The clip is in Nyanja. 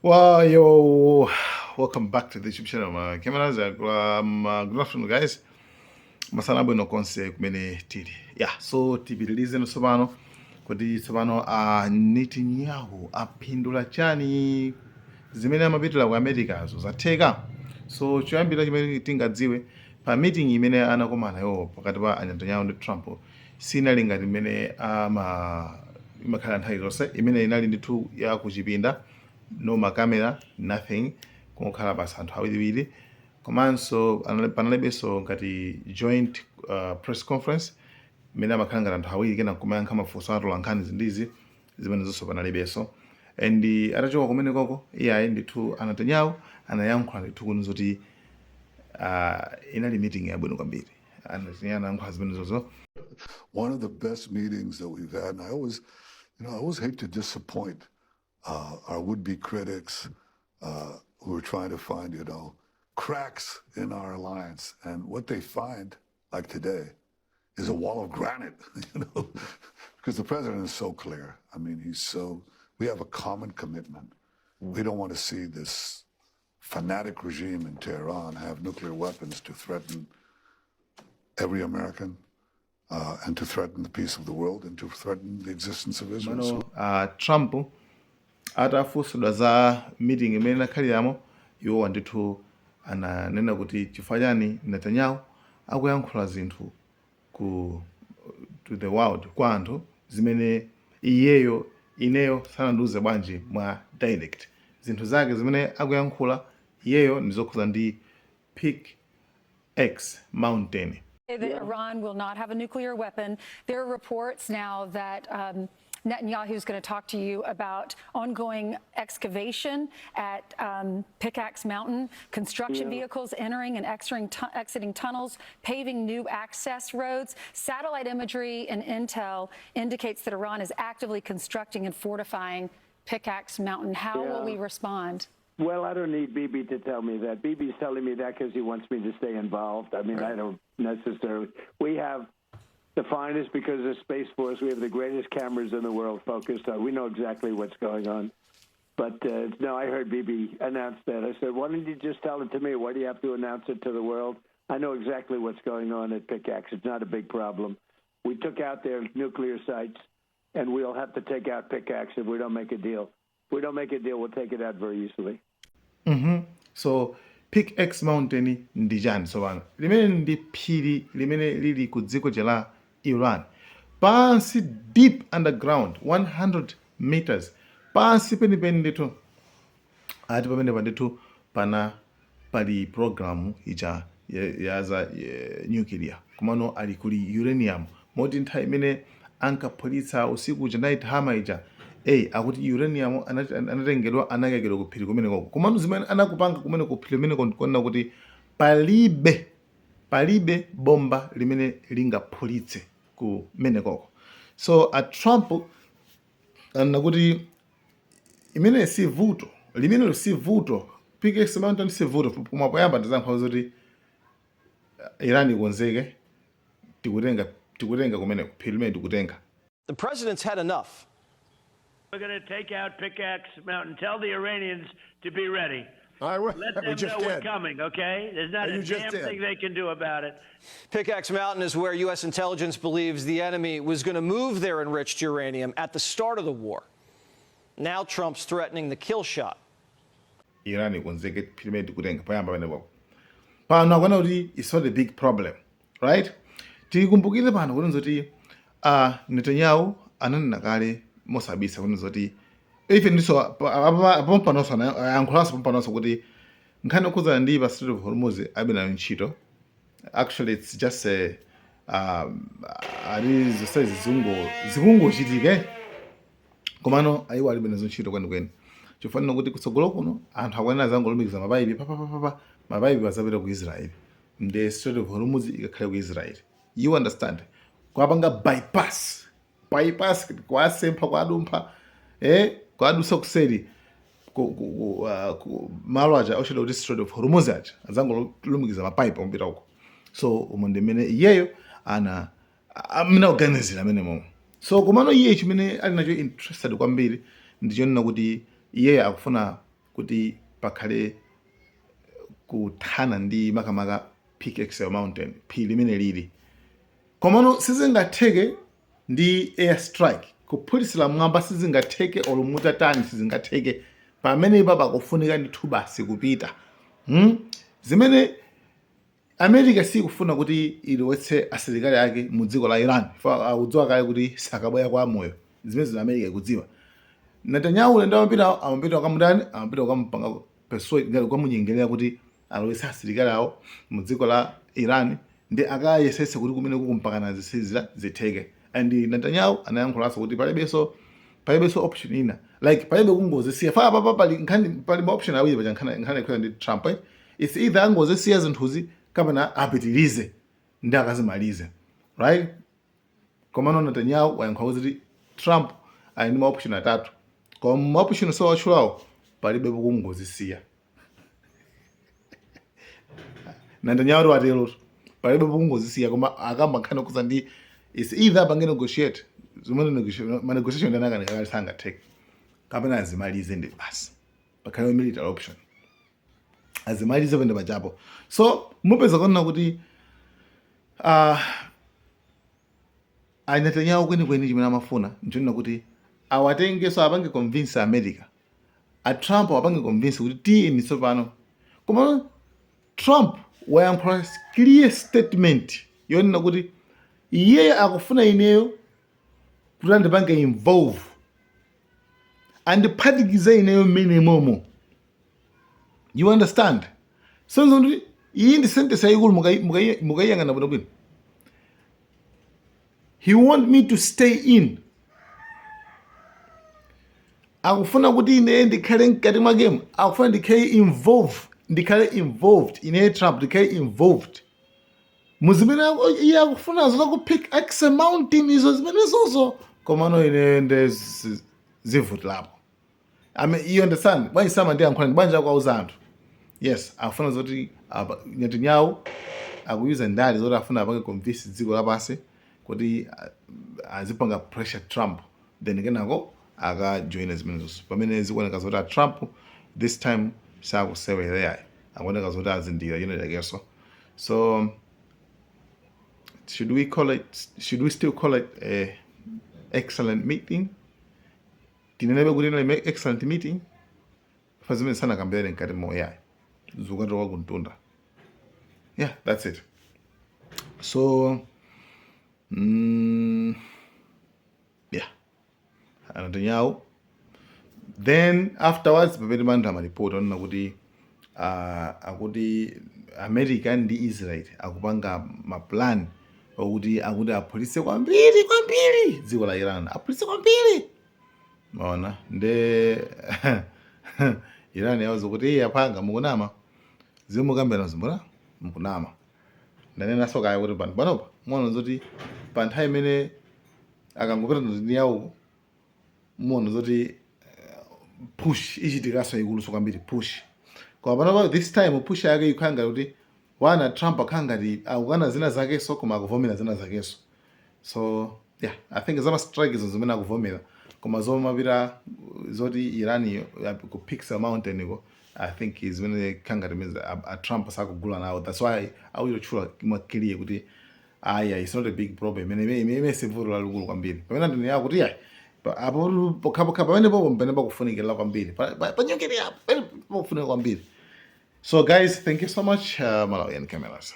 Well, yo, welcome back to the YouTube channel. Cameras, good afternoon, guys. Masana bwino konse kumene tili. Yeah, so tipitilize tsopano kuti tsopano Netanyahu apindula chani zimene amapitula ku Americazo zatheka. So choyambira chimene tingadziwe pa meeting imene anakomana yo pakati pa Netanyahu ndi Trump sinali ngati imene imakhala nthawi zonse imene inali ndithu ya kuchipinda, no makamera, nothing, kungokhala basi anthu awiriwiri. Komanso panalibenso ngati joint press conference imene amakhala ngati anthu awiri kena kumayankha mafunso atola nkhani zindizi zimene zonso panalibenso. And atachoka kumene koko iyayi ndithu Netanyahu anayankhula ndithu kuno zoti inali meeting yabwino kwambiri. Netanyahu anayankhula zimene zozo. One of the best meetings that we've had, and I always hate to disappoint our would-be critics who are trying to find, cracks in our alliance. And what they find, like today, is a wall of granite, because the president is so clear. I mean, we have a common commitment. We don't want to see this fanatic regime in Tehran have nuclear weapons to threaten every American, and to threaten the peace of the world, and to threaten the existence of Israel. Trump atafunsidwa za meeting imene inakhaliramo, iwo ndithu ananena kuti chifukwa chani Netanyahu akuyankhula zinthu to the world, kwa anthu zimene ineyo sanandiuze bwanji mwa direct. Zinthu zake zimene akuyankhula iyeyo ndizokhuza ndi Peak X Mountain. That Iran will not have a nuclear weapon. There are reports now that Netanyahu is going to talk to you about ongoing excavation at Pickaxe Mountain, construction vehicles entering and exiting tunnels, paving new access roads. Satellite imagery and intel indicates that Iran is actively constructing and fortifying Pickaxe Mountain. How will we respond? Well, I don't need Bibi to tell me that. Bibi's telling me that because he wants me to stay involved. I mean, I don't necessarily. We have the finest, because of Space Force, we have the greatest cameras in the world focused on. We know exactly what's going on. But no, I heard Bibi announce that. I said, why don't you just tell it to me? Why do you have to announce it to the world? I know exactly what's going on at Pickaxe. It's not a big problem. We took out their nuclear sites, and we'll have to take out Pickaxe if we don't make a deal. If we don't make a deal, we'll take it out very easily. So Peak X Mountain ndi chani tsopano? Limene ndi phiri limene lili ku dziko la Iran, pansi deep underground 100 meters pansi penipeni ndithu ati pamene pandithu pali programu ija ya za nuclear, komano ali kuli uranium, moti nthawi imene ankaphulitsa usiku uja night hammer ija akuti uranium anatengedwa anakayikidwa ku phiri kumene koko. Komano zimene anakupanga kumene ku phiri limene konena kuti palibe bomba limene lingaphulitse kumene koko. So Trump anakuti imene si vuto, limene si vuto, Pickaxe Mountain si vuto, koma poyamba ndizankha zoti Iran ikonzeke tikutenga kumene ku phiri limene tikutenga. The president's had enough. We're going to take out Pickaxe Mountain. Tell the Iranians to be ready. All right, Let them know we're coming, okay? There's not a damn thing they can do about it. Pickaxe Mountain is where U.S. intelligence believes the enemy was going to move their enriched uranium at the start of the war. Now Trump's threatening the kill shot. Iran ikonzeke phiri limene tikutenga poyamba pamene popo. Pano akuona kuti it's not a big problem, right? Tikumbukire pano kuti zoti Netanyahu ananena kale mosabisa kuti zoti ife ndiso apompanoso ayankhulanso pompanoso kuti nkhani yokhuzana ndi pa Strait of Hormuz abe nayo ntchito. Actually it's just ali zonse zikungochitike, komano ayiwo alibe nazo ntchito kwenikweni. Chifanira kuti kutsogolo kuno anthu akwanena zangolumikiza mapayipi mapayipi azapita ku Israel, the Strait of Hormuz ikakhale ku Israel. You understand? Kwapanga bypass kwasempha kwadumpha kwadusa kuseri malo aja osheda kuti Strait of Hormuz aja azangolumikiza mapayipi ompita uko. So umonde mene iyeyo amene organizira amene momo. So komano iye chimene ali nacho interested kwambiri ndichonena kuti iye akufuna kuti pakhale kuthana ndi makamaka Pickett's Mountain, phiri limene lili. Komano sizingatheke ndi air strike, kuphulisira mwamba sizingatheke olumuta tani sizingatheke, pamene papa kufunika ndithu basi kupita. Zimene America sikufuna kuti ilowetse asilikali ake mu dziko la Iran, akudziwa kale kuti sakabwera kwa moyo, zimene America ikudziwa. Netanyahu ulendo amapita kamudani, amapita kampanga persuade kwa munyengerera kuti alowetse asilikali awo mu dziko la Iran, ndi akayesese kuti kumene kukumpakana zisizira zitheke. And Netanyahu anayankhulanso kuti palibenso option ina, like palibe kungozisiya papa pali option awiri paja nkhani ikhoya ndi Trump. It's either angozisiya zinthuzi kapena apitirize ndi akazimalize, right? Komano Netanyahu wayankhulanso kuti Trump ali ndi option atatu, koma option so wachulawo palibe kungozisiya. Netanyahu watero palibe kungozisiya, koma akamba nkhani kuza ndi it's either bange negotiate zimene negotiation ndanaka ndikalisanga take kapena azimalize ndi basi pakhale military option azimalize pende pachapo. So mupeza kuona kuti Netanyahu kwenikweni chimene amafuna nchonena kuti awatenge, so apange convince America, Trump apange convince kuti tiyeni tsopano. Koma Trump wayankhula clear statement yonena kuti iye akufuna ineyo kuti andipange involve andiphatikize ineyo mmene momo. You understand? So nzoti iyi ndi sentence yayikulu mukayiyang'ana bwinobwino. He want me to stay in. Akufuna kuti ine ndikhale mkati mwa game, akufuna ndikhale involved ine Trump ndikhale involved muzimene iye akufuna zoza ku Pickett's Mountain izo zimene zozo, komano ine nde zivutilapo. You understand? Bwanji sama ndi yankhula banja kwa uzanthu. Yes, akufuna zoti Netanyahu akuyuza ndali zoti afuna apange convince dziko lapasi kuti azipanga pressure Trump, then kenako akajoina zimene zonse. Pamene zikuoneka zoti Trump this time sakusewera, akuoneka zoti azindira lakenso. So should we still call it a excellent meeting? Tinenebe kuti ino excellent meeting? Fazimene sana kambere nkati moya zukato wa kuntunda. Yeah, that's it. So yeah, Netanyahu. Then afterwards pamene manthu amaripoti onena kuti akuti America ndi Israel akupanga maplan okuti aphulise kwambiri dziko la Iran, aphulise kwambiri. Maona nde Iran yawazi kuti yapanga mukunama zimukambira zimbona mukunama. Ndanena soka kuti panopa muona zoti pa nthawi imene akangopita Netanyahu muona zoti push ichitikaso ikulu so kwambiri push. Kwa panopa this time push yake ikhanga kuti wana Trump akhanga ndi akukana zina zakeso koma akuvomera zina zakeso. So yeah, I think zama strike izo zimene akuvomera koma zomapita zoti Iran ku Pickett's Mountain iko, I think is when khanga timeza Trump sakugula nawo. That's why awuyochula imakiliye kuti it's not a big problem. Ime sivuru lalukulu kwambiri. Pamene ndini yakuti yayi apo pokhapokha pamene popo mpene pakufunikira kwambiri panyongeri apo pamene pakufunika kwambiri. So guys, thank you so much. Malawian Cameras.